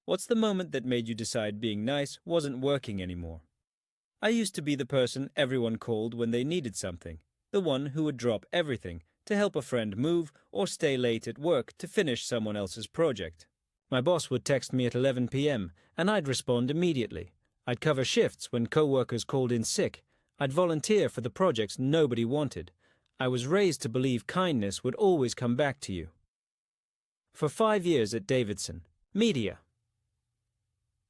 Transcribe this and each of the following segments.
What's the moment that made you decide being nice wasn't working anymore? I used to be the person everyone called when they needed something, the one who would drop everything to help a friend move or stay late at work to finish someone else's project. My boss would text me at 11 p.m. and I'd respond immediately. I'd cover shifts when co-workers called in sick. I'd volunteer for the projects nobody wanted. I was raised to believe kindness would always come back to you. For 5 years at Davidson, media.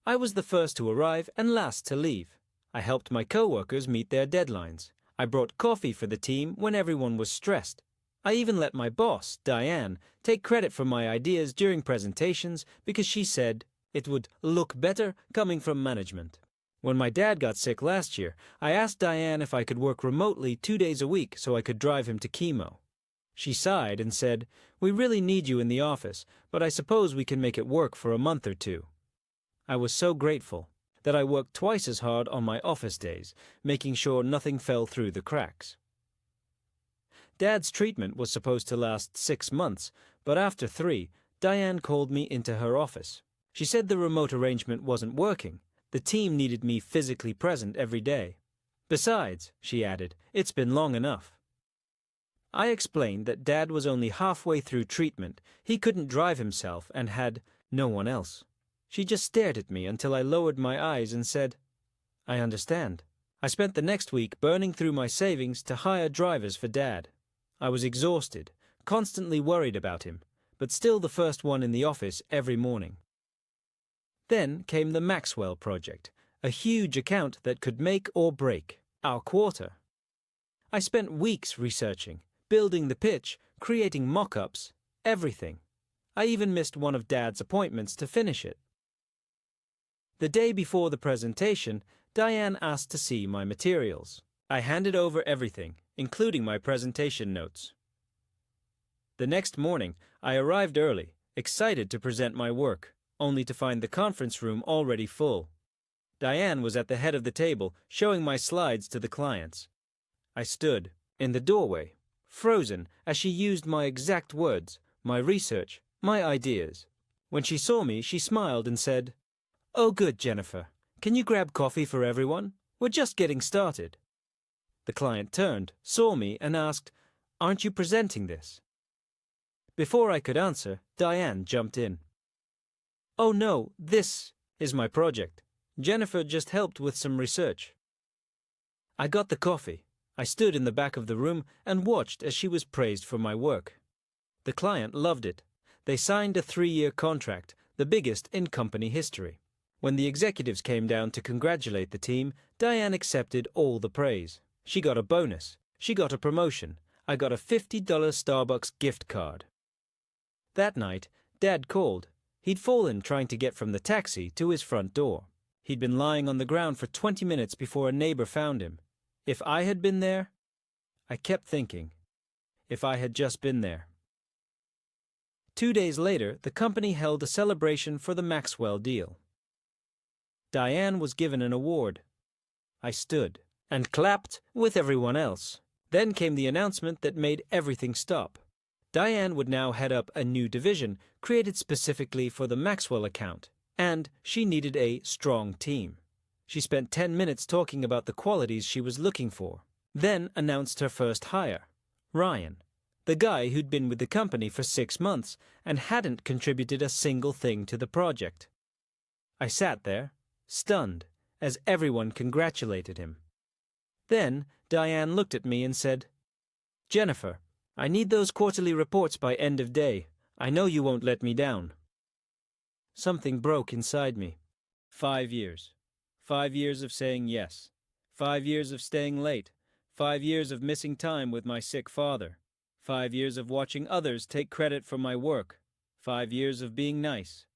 I was the first to arrive and last to leave. I helped my co-workers meet their deadlines. I brought coffee for the team when everyone was stressed. I even let my boss, Diane, take credit for my ideas during presentations because she said it would look better coming from management. When my dad got sick last year, I asked Diane if I could work remotely 2 days a week so I could drive him to chemo. She sighed and said, "We really need you in the office, but I suppose we can make it work for a month or two." I was so grateful that I worked twice as hard on my office days, making sure nothing fell through the cracks. Dad's treatment was supposed to last 6 months, but after 3, Diane called me into her office. She said the remote arrangement wasn't working. The team needed me physically present every day. Besides, she added, it's been long enough. I explained that Dad was only halfway through treatment, he couldn't drive himself and had no one else. She just stared at me until I lowered my eyes and said, "I understand." I spent the next week burning through my savings to hire drivers for Dad. I was exhausted, constantly worried about him, but still the first one in the office every morning. Then came the Maxwell project, a huge account that could make or break our quarter. I spent weeks researching, building the pitch, creating mock-ups, everything. I even missed one of Dad's appointments to finish it. The day before the presentation, Diane asked to see my materials. I handed over everything, including my presentation notes. The next morning, I arrived early, excited to present my work, only to find the conference room already full. Diane was at the head of the table, showing my slides to the clients. I stood in the doorway, frozen as she used my exact words, my research, my ideas. When she saw me, she smiled and said, "Oh good, Jennifer. Can you grab coffee for everyone? We're just getting started." The client turned, saw me, and asked, "Aren't you presenting this?" Before I could answer, Diane jumped in. "Oh no, this is my project. Jennifer just helped with some research." I got the coffee. I stood in the back of the room and watched as she was praised for my work. The client loved it. They signed a 3-year contract, the biggest in company history. When the executives came down to congratulate the team, Diane accepted all the praise. She got a bonus. She got a promotion. I got a $50 Starbucks gift card. That night, Dad called. He'd fallen trying to get from the taxi to his front door. He'd been lying on the ground for 20 minutes before a neighbor found him. If I had been there, I kept thinking, if I had just been there. 2 days later, the company held a celebration for the Maxwell deal. Diane was given an award. I stood and clapped with everyone else. Then came the announcement that made everything stop. Diane would now head up a new division created specifically for the Maxwell account, and she needed a strong team. She spent 10 minutes talking about the qualities she was looking for, then announced her first hire, Ryan, the guy who'd been with the company for 6 months and hadn't contributed a single thing to the project. I sat there, stunned, as everyone congratulated him. Then Diane looked at me and said, "Jennifer, I need those quarterly reports by end of day. I know you won't let me down." Something broke inside me. 5 years. 5 years of saying yes. 5 years of staying late. 5 years of missing time with my sick father. 5 years of watching others take credit for my work. 5 years of being nice.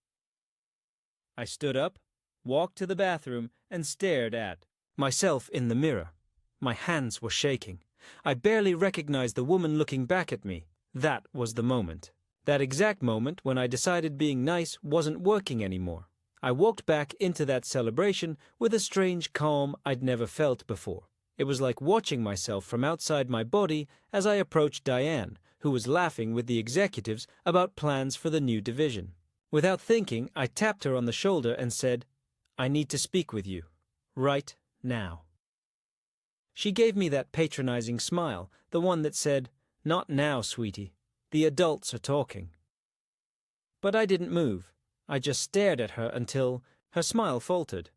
I stood up, walked to the bathroom, and stared at myself in the mirror. My hands were shaking. I barely recognized the woman looking back at me. That was the moment. That exact moment when I decided being nice wasn't working anymore. I walked back into that celebration with a strange calm I'd never felt before. It was like watching myself from outside my body as I approached Diane, who was laughing with the executives about plans for the new division. Without thinking, I tapped her on the shoulder and said, "I need to speak with you. Right now." She gave me that patronizing smile, the one that said, "Not now, sweetie. The adults are talking." But I didn't move. I just stared at her until her smile faltered.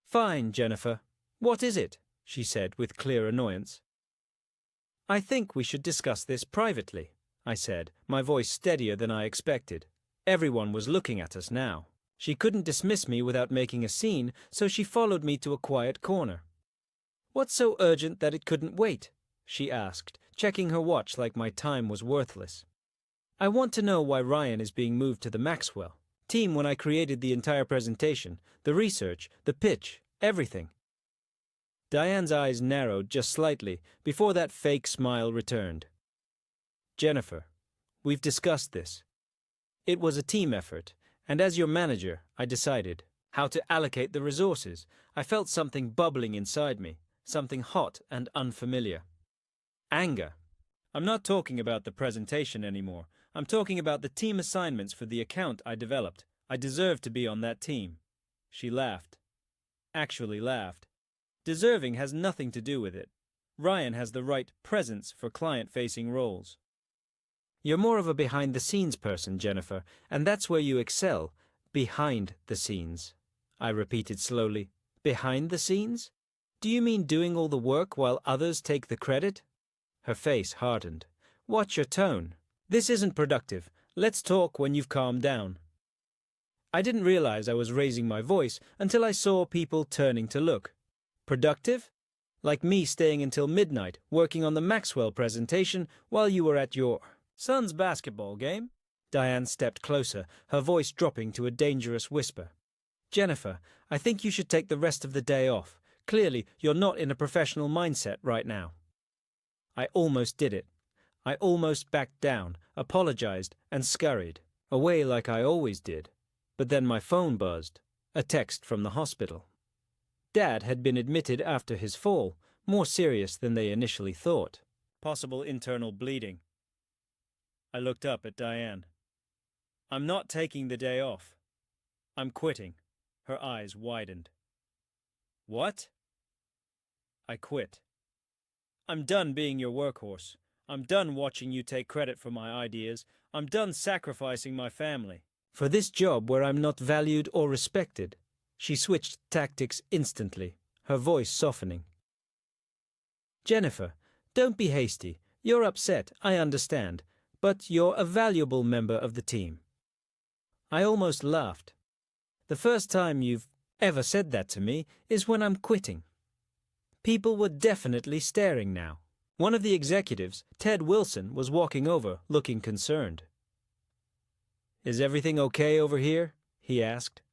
"Fine, Jennifer. What is it?" she said with clear annoyance. "I think we should discuss this privately," I said, my voice steadier than I expected. Everyone was looking at us now. She couldn't dismiss me without making a scene, so she followed me to a quiet corner. "What's so urgent that it couldn't wait?" she asked, checking her watch like my time was worthless. "I want to know why Ryan is being moved to the Maxwell team when I created the entire presentation, the research, the pitch, everything." Diane's eyes narrowed just slightly before that fake smile returned. "Jennifer, we've discussed this. It was a team effort, and as your manager, I decided how to allocate the resources. I felt something bubbling inside me, something hot and unfamiliar. Anger. I'm not talking about the presentation anymore. I'm talking about the team assignments for the account I developed. I deserve to be on that team." She laughed. Actually laughed. Deserving has nothing to do with it. Ryan has the right presence for client-facing roles. "You're more of a behind-the-scenes person, Jennifer, and that's where you excel. Behind the scenes," I repeated slowly. "Behind the scenes? Do you mean doing all the work while others take the credit?" Her face hardened. "Watch your tone. This isn't productive. Let's talk when you've calmed down." I didn't realize I was raising my voice until I saw people turning to look. Productive? Like me staying until midnight, working on the Maxwell presentation while you were at your son's basketball game? Diane stepped closer, her voice dropping to a dangerous whisper. "Jennifer, I think you should take the rest of the day off. Clearly, you're not in a professional mindset right now." I almost did it. I almost backed down, apologized, and scurried, away like I always did. But then my phone buzzed. A text from the hospital. Dad had been admitted after his fall, more serious than they initially thought. Possible internal bleeding. I looked up at Diane. "I'm not taking the day off. I'm quitting." Her eyes widened. "What?" "I quit. I'm done being your workhorse. I'm done watching you take credit for my ideas. I'm done sacrificing my family for this job where I'm not valued or respected." She switched tactics instantly, her voice softening. "Jennifer, don't be hasty. You're upset, I understand, but you're a valuable member of the team." I almost laughed. "The first time you've ever said that to me is when I'm quitting." People were definitely staring now. One of the executives, Ted Wilson, was walking over, looking concerned. "Is everything okay over here?" he asked.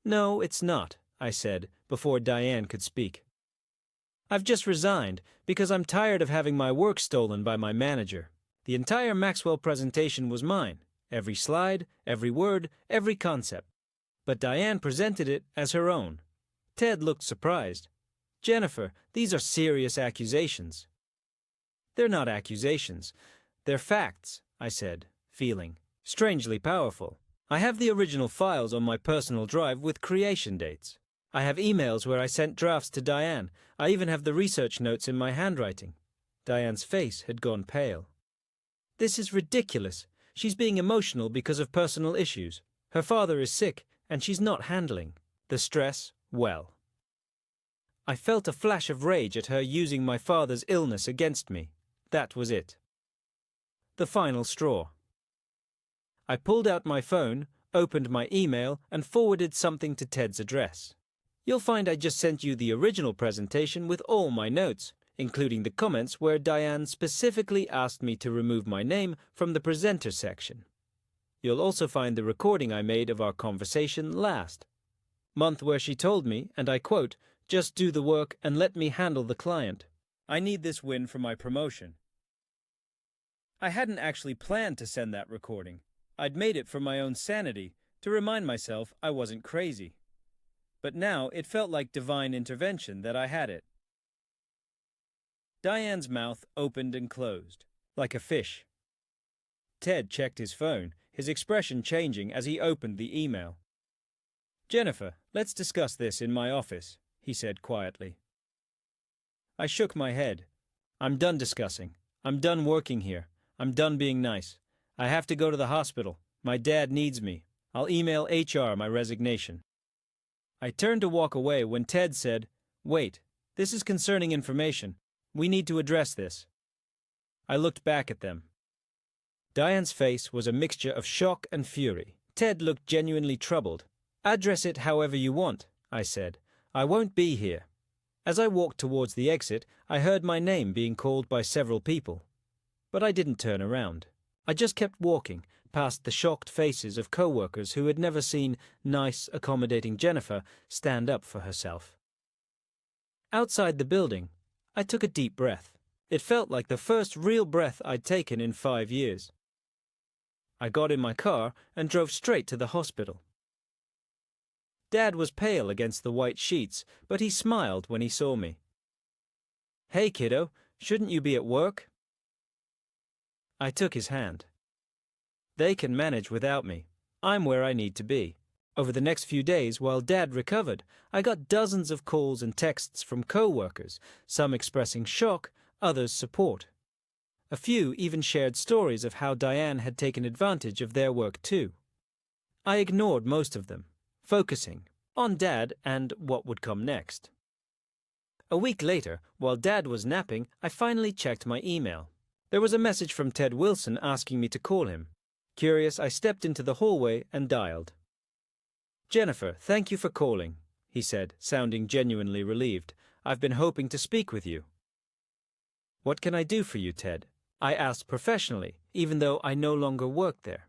"No, it's not," I said, before Diane could speak. "I've just resigned because I'm tired of having my work stolen by my manager. The entire Maxwell presentation was mine. Every slide, every word, every concept. But Diane presented it as her own." Ted looked surprised. "Jennifer, these are serious accusations." "They're not accusations. They're facts," I said, feeling strangely powerful. "I have the original files on my personal drive with creation dates. I have emails where I sent drafts to Diane. I even have the research notes in my handwriting." Diane's face had gone pale. "This is ridiculous. She's being emotional because of personal issues. Her father is sick, and she's not handling the stress well." I felt a flash of rage at her using my father's illness against me. That was it. The final straw. I pulled out my phone, opened my email, and forwarded something to Ted's address. "You'll find I just sent you the original presentation with all my notes, including the comments where Diane specifically asked me to remove my name from the presenter section. You'll also find the recording I made of our conversation last month where she told me, and I quote, 'Just do the work and let me handle the client. I need this win for my promotion.' I hadn't actually planned to send that recording. I'd made it for my own sanity, to remind myself I wasn't crazy. But now it felt like divine intervention that I had it." Diane's mouth opened and closed, like a fish. Ted checked his phone. his expression changing as he opened the email. "Jennifer, let's discuss this in my office," he said quietly. I shook my head. "I'm done discussing. I'm done working here. I'm done being nice. I have to go to the hospital. My dad needs me. I'll email HR my resignation." I turned to walk away when Ted said, "Wait, this is concerning information. We need to address this." I looked back at them. Diane's face was a mixture of shock and fury. Ted looked genuinely troubled. "Address it however you want," I said. "I won't be here." As I walked towards the exit, I heard my name being called by several people. But I didn't turn around. I just kept walking, past the shocked faces of co-workers who had never seen nice, accommodating Jennifer stand up for herself. Outside the building, I took a deep breath. It felt like the first real breath I'd taken in 5 years. I got in my car and drove straight to the hospital. Dad was pale against the white sheets, but he smiled when he saw me. "Hey, kiddo, shouldn't you be at work?" I took his hand. "They can manage without me. I'm where I need to be." Over the next few days, while Dad recovered, I got dozens of calls and texts from co-workers, some expressing shock, others support. A few even shared stories of how Diane had taken advantage of their work too. I ignored most of them, focusing on Dad and what would come next. A week later, while Dad was napping, I finally checked my email. There was a message from Ted Wilson asking me to call him. Curious, I stepped into the hallway and dialed. "Jennifer, thank you for calling," he said, sounding genuinely relieved. "I've been hoping to speak with you." "What can I do for you, Ted?" I asked professionally, even though I no longer worked there.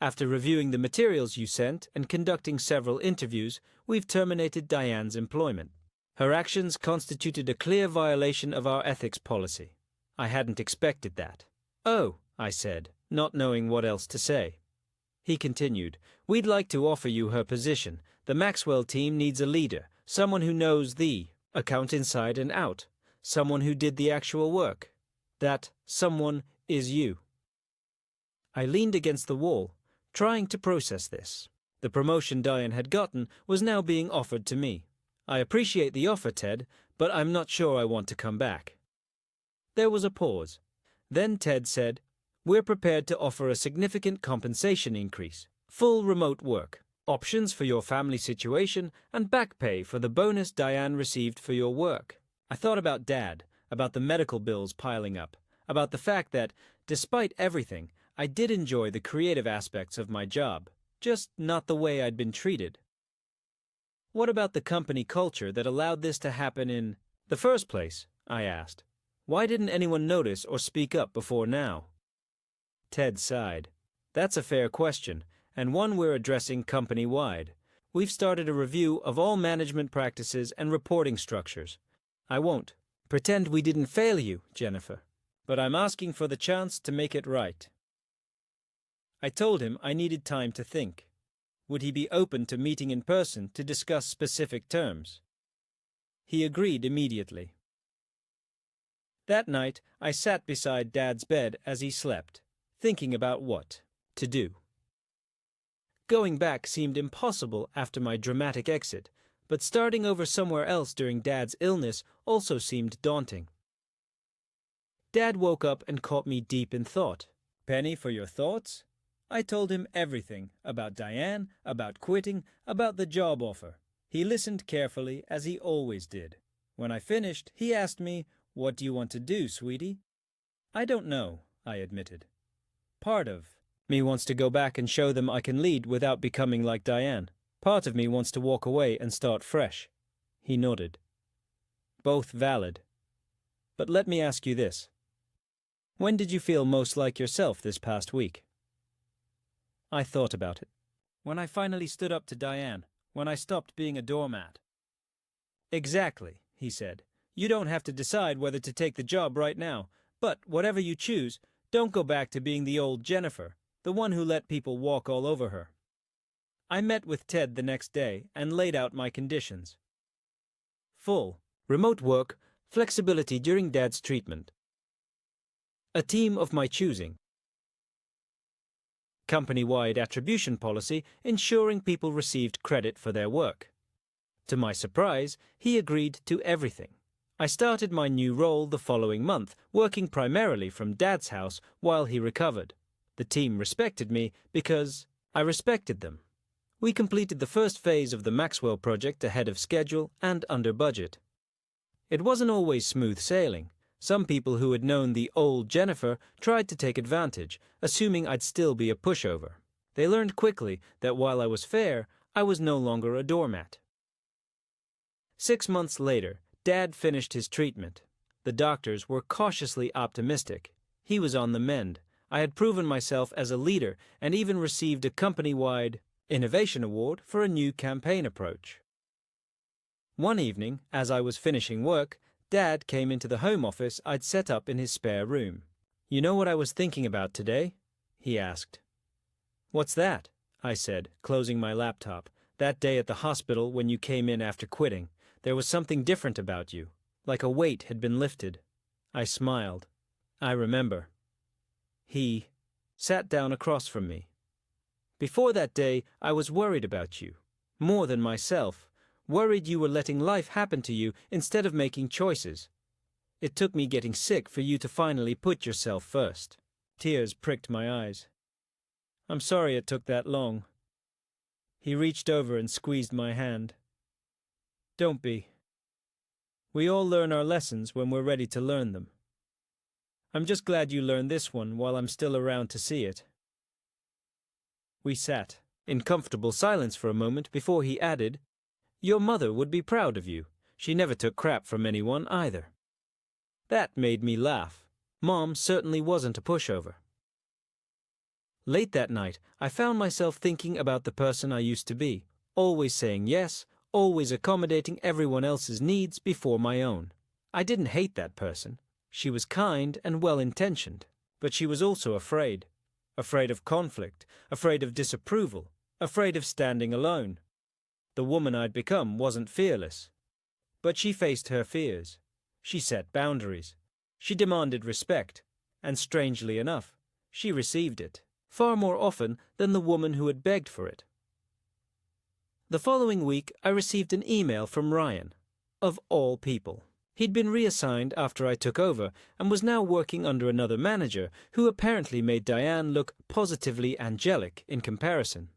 "After reviewing the materials you sent and conducting several interviews, we've terminated Diane's employment. Her actions constituted a clear violation of our ethics policy." I hadn't expected that. "Oh," I said, not knowing what else to say. He continued, "We'd like to offer you her position. The Maxwell team needs a leader, someone who knows the account inside and out, someone who did the actual work. That someone is you." I leaned against the wall, trying to process this. The promotion Diane had gotten was now being offered to me. "I appreciate the offer, Ted, but I'm not sure I want to come back." There was a pause. Then Ted said, "We're prepared to offer a significant compensation increase, full remote work, options for your family situation, and back pay for the bonus Diane received for your work." I thought about Dad, about the medical bills piling up, about the fact that, despite everything, I did enjoy the creative aspects of my job, just not the way I'd been treated. What about the company culture that allowed this to happen in the first place? I asked. Why didn't anyone notice or speak up before now? Ted sighed. That's a fair question, and one we're addressing company-wide. We've started a review of all management practices and reporting structures. I won't pretend we didn't fail you, Jennifer, but I'm asking for the chance to make it right. I told him I needed time to think. Would he be open to meeting in person to discuss specific terms? He agreed immediately. That night, I sat beside Dad's bed as he slept, thinking about what to do. Going back seemed impossible after my dramatic exit, but starting over somewhere else during Dad's illness also seemed daunting. Dad woke up and caught me deep in thought. Penny, for your thoughts? I told him everything about Diane, about quitting, about the job offer. He listened carefully, as he always did. When I finished, he asked me, "What do you want to do, sweetie?" I don't know, I admitted. Part of me wants to go back and show them I can lead without becoming like Diane. Part of me wants to walk away and start fresh. He nodded. Both valid. But let me ask you this. When did you feel most like yourself this past week? I thought about it. When I finally stood up to Diane, when I stopped being a doormat. Exactly, he said. You don't have to decide whether to take the job right now, but whatever you choose, don't go back to being the old Jennifer, the one who let people walk all over her. I met with Ted the next day and laid out my conditions. Full, remote work, flexibility during Dad's treatment. A team of my choosing. company-wide attribution policy ensuring people received credit for their work. To my surprise, he agreed to everything. I started my new role the following month, working primarily from Dad's house while he recovered. The team respected me because I respected them. We completed the first phase of the Maxwell project ahead of schedule and under budget. It wasn't always smooth sailing. Some people who had known the old Jennifer tried to take advantage, assuming I'd still be a pushover. They learned quickly that while I was fair, I was no longer a doormat. 6 months later, Dad finished his treatment. The doctors were cautiously optimistic. He was on the mend. I had proven myself as a leader and even received a company-wide Innovation Award for a new campaign approach. One evening, as I was finishing work, Dad came into the home office I'd set up in his spare room. "You know what I was thinking about today?" he asked. "What's that?" I said, closing my laptop. "That day at the hospital when you came in after quitting. There was something different about you, like a weight had been lifted." I smiled. "I remember." He sat down across from me. "Before that day, I was worried about you, more than myself, worried you were letting life happen to you instead of making choices. It took me getting sick for you to finally put yourself first." Tears pricked my eyes. "I'm sorry it took that long." He reached over and squeezed my hand. "Don't be. We all learn our lessons when we're ready to learn them. I'm just glad you learned this one while I'm still around to see it." We sat in comfortable silence for a moment before he added, "Your mother would be proud of you. She never took crap from anyone either." That made me laugh. Mom certainly wasn't a pushover. Late that night, I found myself thinking about the person I used to be, always saying yes, always accommodating everyone else's needs before my own. I didn't hate that person. She was kind and well-intentioned, but she was also afraid. Afraid of conflict, afraid of disapproval, afraid of standing alone. The woman I'd become wasn't fearless. But she faced her fears. She set boundaries. She demanded respect. And strangely enough, she received it, far more often than the woman who had begged for it. The following week, I received an email from Ryan, of all people. He'd been reassigned after I took over and was now working under another manager who apparently made Diane look positively angelic in comparison.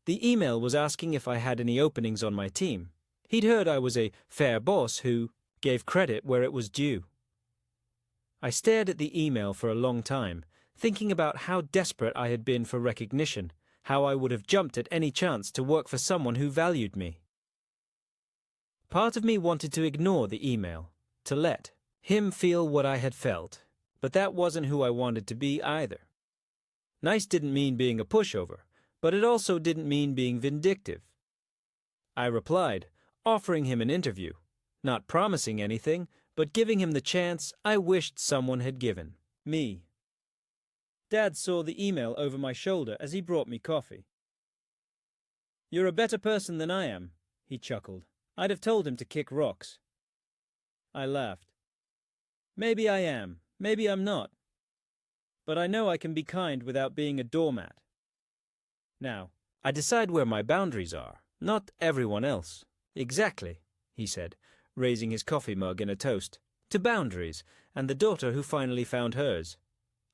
The email was asking if I had any openings on my team. He'd heard I was a fair boss who gave credit where it was due. I stared at the email for a long time, thinking about how desperate I had been for recognition, how I would have jumped at any chance to work for someone who valued me. Part of me wanted to ignore the email, to let him feel what I had felt, but that wasn't who I wanted to be either. Nice didn't mean being a pushover, but it also didn't mean being vindictive. I replied, offering him an interview, not promising anything, but giving him the chance I wished someone had given me. Dad saw the email over my shoulder as he brought me coffee. "You're a better person than I am," he chuckled. I'd have told him to kick rocks. I laughed. "Maybe I am, maybe I'm not. But I know I can be kind without being a doormat. Now, I decide where my boundaries are, not everyone else." "Exactly," he said, raising his coffee mug in a toast. "To boundaries, and the daughter who finally found hers."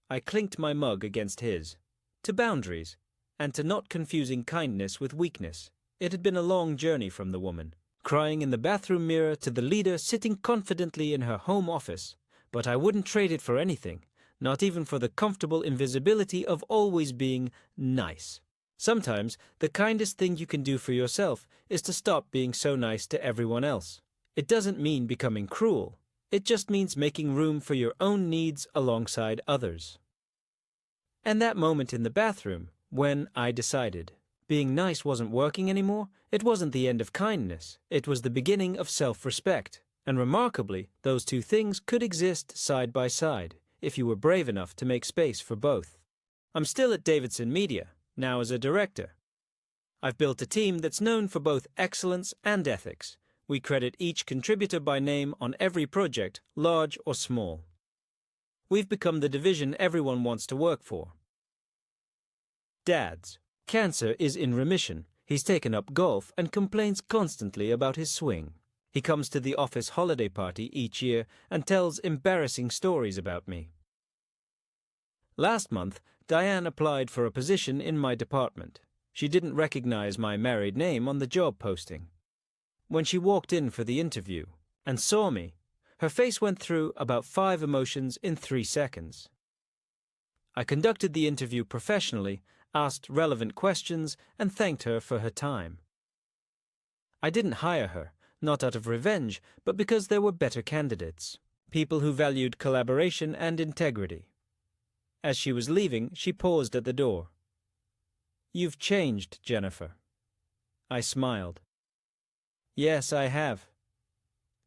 I clinked my mug against his. To boundaries, and to not confusing kindness with weakness. It had been a long journey from the woman, crying in the bathroom mirror, to the leader sitting confidently in her home office. But I wouldn't trade it for anything, not even for the comfortable invisibility of always being nice. Sometimes the kindest thing you can do for yourself is to stop being so nice to everyone else. It doesn't mean becoming cruel. It just means making room for your own needs alongside others. And that moment in the bathroom, when I decided being nice wasn't working anymore, it wasn't the end of kindness. It was the beginning of self-respect. And remarkably, those two things could exist side by side, if you were brave enough to make space for both. I'm still at Davidson Media, now as a director. I've built a team that's known for both excellence and ethics. We credit each contributor by name on every project, large or small. We've become the division everyone wants to work for. Dad's. Cancer is in remission. He's taken up golf and complains constantly about his swing. He comes to the office holiday party each year and tells embarrassing stories about me. Last month, Diane applied for a position in my department. She didn't recognize my married name on the job posting. When she walked in for the interview and saw me, her face went through about 5 emotions in 3 seconds. I conducted the interview professionally, asked relevant questions, and thanked her for her time. I didn't hire her, not out of revenge, but because there were better candidates, people who valued collaboration and integrity. As she was leaving, she paused at the door. "You've changed, Jennifer." I smiled. "Yes, I have."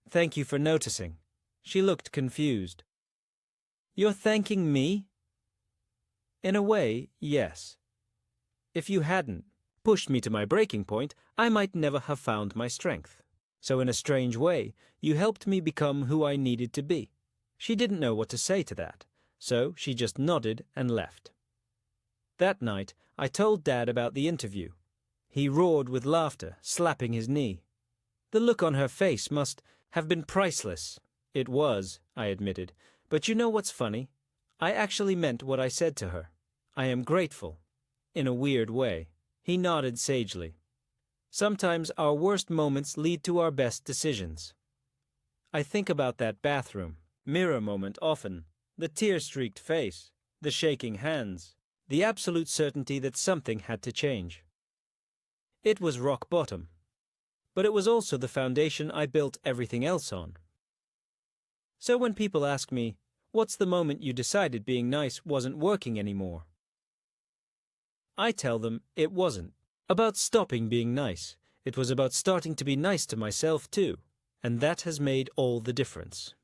"Thank you for noticing." She looked confused. "You're thanking me?" "In a way, yes. If you hadn't pushed me to my breaking point, I might never have found my strength. So in a strange way, you helped me become who I needed to be." She didn't know what to say to that, so she just nodded and left. That night, I told Dad about the interview. He roared with laughter, slapping his knee. The look on her face must have been priceless. It was, I admitted. But you know what's funny? I actually meant what I said to her. I am grateful. In a weird way. He nodded sagely. Sometimes our worst moments lead to our best decisions. I think about that bathroom mirror moment often. The tear-streaked face, the shaking hands, the absolute certainty that something had to change. It was rock bottom. But it was also the foundation I built everything else on. So when people ask me, "What's the moment you decided being nice wasn't working anymore?" I tell them it wasn't about stopping being nice. It was about starting to be nice to myself too. And that has made all the difference.